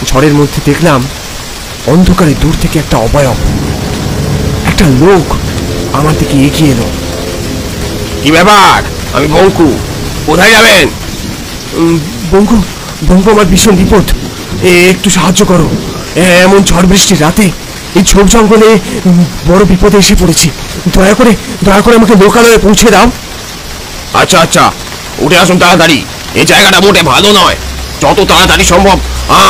ঝড়ের মধ্যে দেখলাম অন্ধকারে দূর থেকে একটা অবয়ব, একটা লোক আমার দিকে এগিয়ে এলো। কি ব্যাপার? আমি বঙ্কু, কোথায় যাবেন? বঙ্কু, বঙ্কু, আমার ভীষণ বিপদ, একটু সাহায্য করো। এমন ঝড় বৃষ্টির রাতে এই ঝোপ জঙ্গলে বড় বিপদে এসে পড়েছি। দয়া করে আমাকে লোকালয়ে পৌঁছে দাও। আচ্ছা আচ্ছা, উঠে আসুন তাড়াতাড়ি। এই জায়গাটা মোটে ভালো নয়। যত তাড়াতাড়ি সম্ভব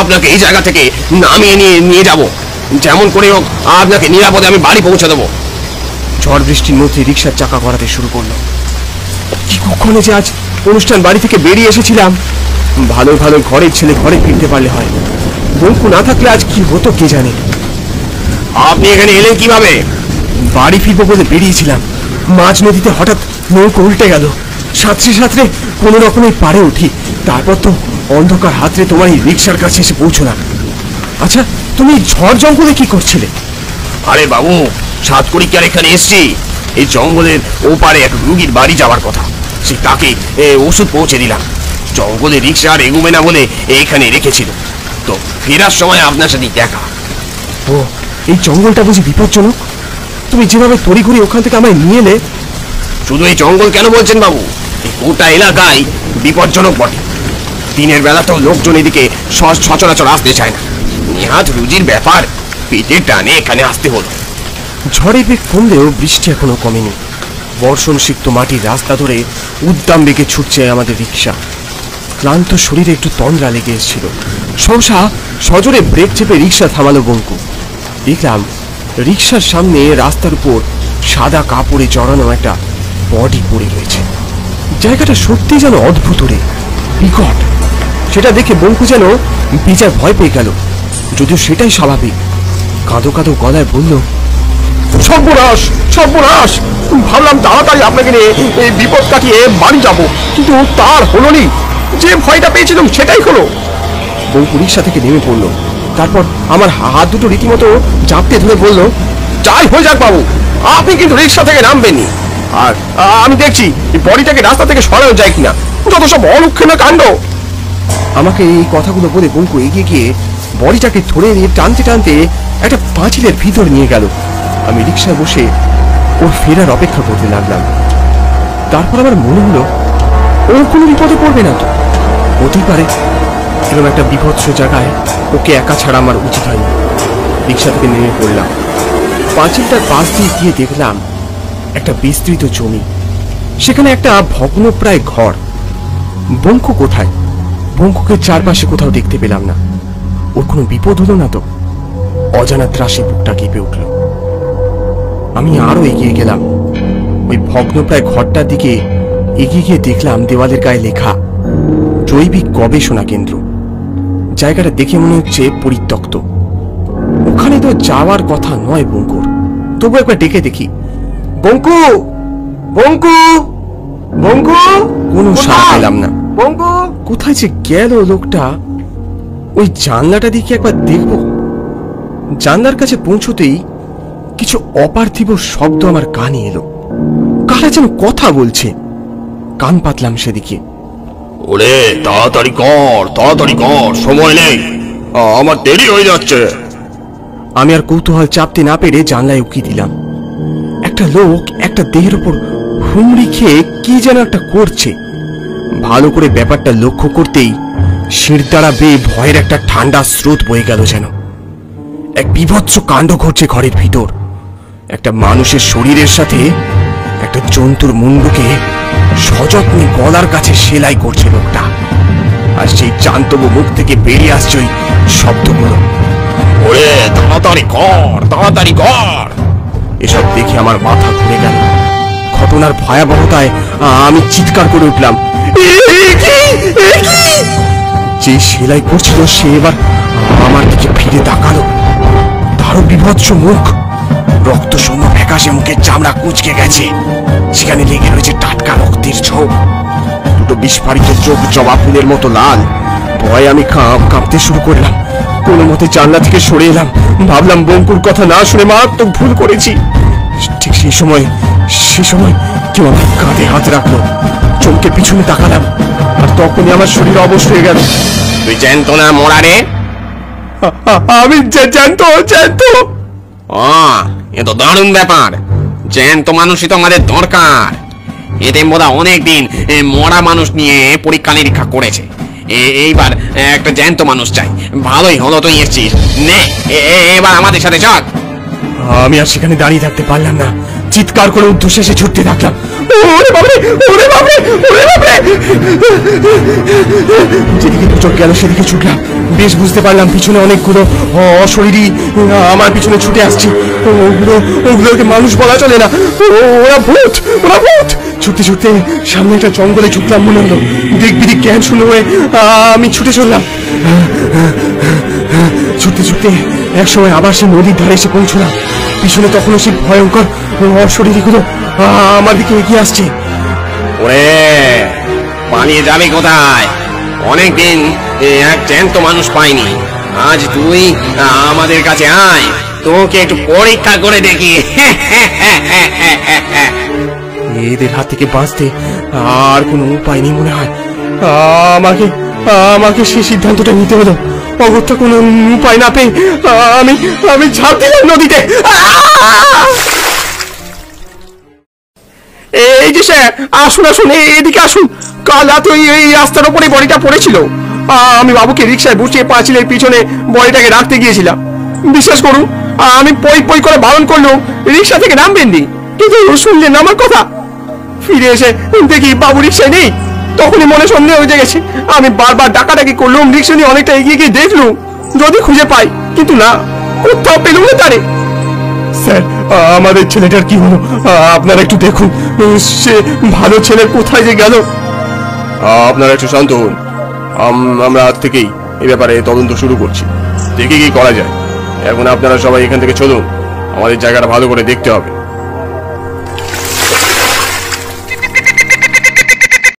আপনাকে এই জায়গা থেকে নামিয়ে নিয়ে যাব। যেমন করে হোক আপনাকে নিরাপদে আমি বাড়ি পৌঁছে দেবো। ঝড় বৃষ্টির মধ্যে রিক্সার চাকা গড়াতে শুরু করলো। কি কখনো যে আজ অনুষ্ঠান বাড়ি থেকে বেরিয়ে এসেছিলাম। ভালো ভালো ঘরের ছেলে ঘরে ফিরতে পারলে হয়। বঙ্কু না থাকলে আজ কি হতো কে জানে। আপনি এখানে এলেন কিভাবে? বাড়ি ফিরবো বলে বেরিয়েছিলাম, মাঝ নদীতে হঠাৎ নৌকো উল্টে গেল। সাঁতরে সাঁতরে কোনো রকমে পাড়ে উঠি। তারপর তো অন্ধকার হাতরে তোমার এই রিক্সার কাছে এসে পৌঁছলাম। আচ্ছা, তুমি ঝড় জঙ্গলে কি করছিলে? আরে বাবু, সাতকড়িকার এখানে এসছি। এই জঙ্গলের ওপারে এক রুগীর বাড়ি যাওয়ার কথা, সে তাকে ওষুধ পৌঁছে দিলাম। জঙ্গলে রিক্সা আর এগুবে না বলে এইখানে রেখেছিল, তো ফেরার সময় আপনার সাথে দেখা। ও, এই জঙ্গলটা বুঝি বিপজ্জনক? তুমি যেভাবে তড়িঘড়ি ওখান থেকে আমায় নিয়ে এলে। শুধু এই জঙ্গল কেন বলছেন বাবু, এই গোটা এলাকায় বিপজ্জনক বটে। দিনের বেলাতেও লোকজন এদিকে সচরাচর আসতে চায় না। নিহাত রুজির ব্যাপার, পেটের টানে এখানে আসতে হলো। ঝড়ের বেগ কমলেও বৃষ্টি এখনো কমেনি। বর্ষণ সিক্ত মাটির রাস্তা ধরে উদ্দাম বেগে ছুটছে আমাদের রিক্সা। ক্লান্ত শরীরে একটু তন্দ্রা লেগে এসেছিল। সহসা সজোরে ব্রেক চেপে রিক্সা থামালো বঙ্কু। দেখলাম রিক্সার সামনে রাস্তার উপর সাদা কাপড়ে জড়ানো একটা বডি পড়ে রয়েছে। জায়গাটা সত্যি যেন অদ্ভুত রে, বিকট। সেটা দেখে বঙ্কু যেন বেজার ভয় পেয়ে গেল, যদিও সেটাই স্বাভাবিক। কাঁদো কাঁদো গলায় বলল, সর্বনাশ সর্বনাশ, ভাবলাম তাড়াতাড়ি আপনাকে নিয়ে এই বিপদ কাটিয়ে বাড়ি যাব, কিন্তু তার হলো নি। যে ভয়টা পেয়েছিলাম সেটাই হলো। বঙ্কু রিক্সা থেকে নেমে পড়লো। তারপর আমার হাত দুটো রীতিমতো চাপতে ধরে বলল, যাই হয়ে যাক বাবু, আপনি কিন্তু রিক্সা থেকে নামবেননি। আর আমি দেখছি এই বডিটাকে রাস্তা থেকে সরানো যায় কিনা। যত সব অলক্ষণীয় কাণ্ড। আমাকে এই কথাগুলো বলে বঙ্কু এগিয়ে গিয়ে বডিটাকে ধরে নিয়ে টানতে টানতে একটা পাঁচিলের ভিতর নিয়ে গেল। আমি রিক্সায় বসে ওর ফেরার অপেক্ষা করতে লাগলাম। তারপর আমার মনে হলো, ওর কোনো বিপদে পড়বে না তো, হতেই পারে। এরকম একটা বিভৎস জায়গায় ওকে একা ছাড়া আমার উচিত হয়নি। রিক্সা থেকে নেমে পড়লাম। পাঁচিলটার পাশ দিয়ে গিয়ে দেখলাম একটা বিস্তৃত জমি, সেখানে একটা ভগ্নপ্রায় ঘর। বঙ্কু কোথায়? বঙ্কুকে চারপাশে কোথাও দেখতে পেলাম না। ওর কোনো বিপদ হলো না তো? অজানা ত্রাসে বুকটা কেঁপে উঠল। আমি আরো এগিয়ে গেলাম। ওই ভগ্নপ্রায় ঘরটার দিকে এগিয়ে গিয়ে দেখলাম দেওয়ালের গায়ে লেখা জৈবিক গবেষণা কেন্দ্র। জায়গাটা দেখে মনে হচ্ছে পরিত্যক্ত। ওখানে তো যাওয়ার কথা নয় বঙ্কুর, তবু একবার ডেকে দেখি, বঙ্কু বঙ্কু বঙ্কু। কোনো সাড়া পেলাম না। বঙ্কু কোথায় যে গেল লোকটা? ওই জানলাটা দিকে একবার দেখব। জানলার কাছে পৌঁছতেই কিছু অপার্থিব শব্দ আমার কানে এলো। কারা যেন কথা বলছে। কান পাতলাম সেদিকে। ওরে তাড়াতাড়ি কর, সময় নেই, আমার দেরি হয়ে যাচ্ছে। আমি আর কৌতূহল চাপতে না পেরে জানলায় উকি দিলাম। একটা লোক একটা দেহের উপর হুমড়ি খেয়ে কি যেন একটা করছে। ভালো করে ব্যাপারটা লক্ষ্য করতেই শিরদাঁড়া বেয়ে ভয়ের একটা ঠান্ডা স্রোত বয়ে গেল। যেন এক বিভৎস কাণ্ড ঘটছে ঘরের ভিতর। একটা মানুষের শরীরের সাথে একটা জন্তুর মুন্ডুকে সযত্নে গলার কাছে সেলাই করছে লোকটা। আর সেই জান্তব মুখ থেকে বেরিয়ে আসছে ওই শব্দগুলো, ওরে তাড়াতাড়ি কর। এসব দেখে আমার মাথা ঘুরে গেল। ঘটনার ভয়াবহতায় আমি চিৎকার করে উঠলাম, যে সেলাই করছিল সে এবার আমার দিকে ফিরে তাকালো। তারও বিভৎস মুখ, রক্ত শূন্য ফ্যাকাশে মুখের চামড়া কুঁচকে গেছে। সেখানে লেগে রয়েছে টাটকা রক্তের ছোপ। দুটো বিস্ফারিত চোখ জবা ফুলের মতো লাল। ভয়ে আমি কাঁপতে শুরু করলাম। কোনো মতে জানলা থেকে সরে এলাম। ভাবলাম বঙ্কুর কথা না শুনে মারাত্মক ভুল করেছি। ঠিক সেই সময় কেউ আমার কাঁধে হাত রাখলো। চমকে পিছনে তাকালাম, আর তখনই আমার শরীর অবশ হয়ে গেল। তুই জ্যান্ত না মরা রে? আমি জ্যান্ত জ্যান্ত। ও, এ তো দারুণ ব্যাপার। জ্যান্ত মানুষই তো আমাদের দরকার। এতে মোরা অনেকদিন মরা মানুষ নিয়ে পরীক্ষা নিরীক্ষা করেছে। এইবার একটা জ্যান্ত মানুষ চাই। ভালোই হলো তুই এসছিস। নে, এবার আমাদের সাথে চল। আমি আর সেখানে দাঁড়িয়ে থাকতে পারলাম না, চিৎকার করে উদ্ধশ্বাসে ছুটতে থাকলাম। ওরে বাবারে, ওরে বাবারে, ওরে বাবারে! যেদিকে চোখ গেল সেদিকে ছুটলাম। বেশ বুঝতে পারলাম পিছনে অনেকগুলো অশরীরী আমার পিছনে ছুটে আসছে। ওগুলোকে মানুষ বলা চলে না, ওরা ভূত, ওরা ভূত। ছুটতে ছুটতে সামনে একটা জঙ্গলে ঢুকলাম মনে হলো। দিক বিদিক জ্ঞান শূন্য হয়ে আমি ছুটে চললাম। ছুটতে ছুটতে একসময় আবার সে নদীর ধারে এসে পৌঁছলাম। পিছনে তখনও সেই ভয়ঙ্কর অশরীরীগুলো আমার দিকে এগিয়ে আসছে। ওরে, পালিয়ে যাবে কোথায়? অনেকদিন এক জ্যান্ত মানুষ পাইনি। আজ তুই আমাদের কাছে আয়, তোকে একটু পরীক্ষা করে দেখি। এদের হাত থেকে বাঁচতে আর কোনো উপায় নেই মনে হয়। আমাকে আমাকে সেই সিদ্ধান্তটা নিতে হলো। অগত্যা কোনো উপায় না পেয়ে আমি ঝাঁপ দিলাম নদীতে। এই যে স্যার, আসুন আসুন, এদিকে আসুন। কাল রাতে এই রাস্তার উপরে বডিটা পড়েছিল। আমি বাবুকে রিক্সায় বসিয়ে পাঁচিলের পিছনে বডিটাকে রাখতে গিয়েছিলাম। বিশ্বাস করুন, আমি পই পই করে বারণ করলেও রিক্সা থেকে নামবেন নি, কিন্তু শুনলেন না আমার কথা। ফিরে এসে দেখি বাবু রিক্সায় নেই। তখনই মনে সন্দেহ হয়ে গেছে। আমি বারবার ডাকাডাকি করলাম, রিক্সা নিয়ে অনেকটা এগিয়ে গিয়ে দেখলুম যদি খুঁজে পাই, কিন্তু না, কোথাও পেলুম না তারে। স্যার, আমাদের ছেলেটার কি হলো আপনারা একটু দেখুন। সে ভালো ছেলে কোথায় যে গেল। আপনারা একটু শান্ত হন। আমরা আজ থেকেই এই ব্যাপারে তদন্ত শুরু করছি। দেখি কি করা যায়। এখন আপনারা সবাই এখান থেকে চলুন, আমাদের জায়গাটা ভালো করে দেখতে হবে।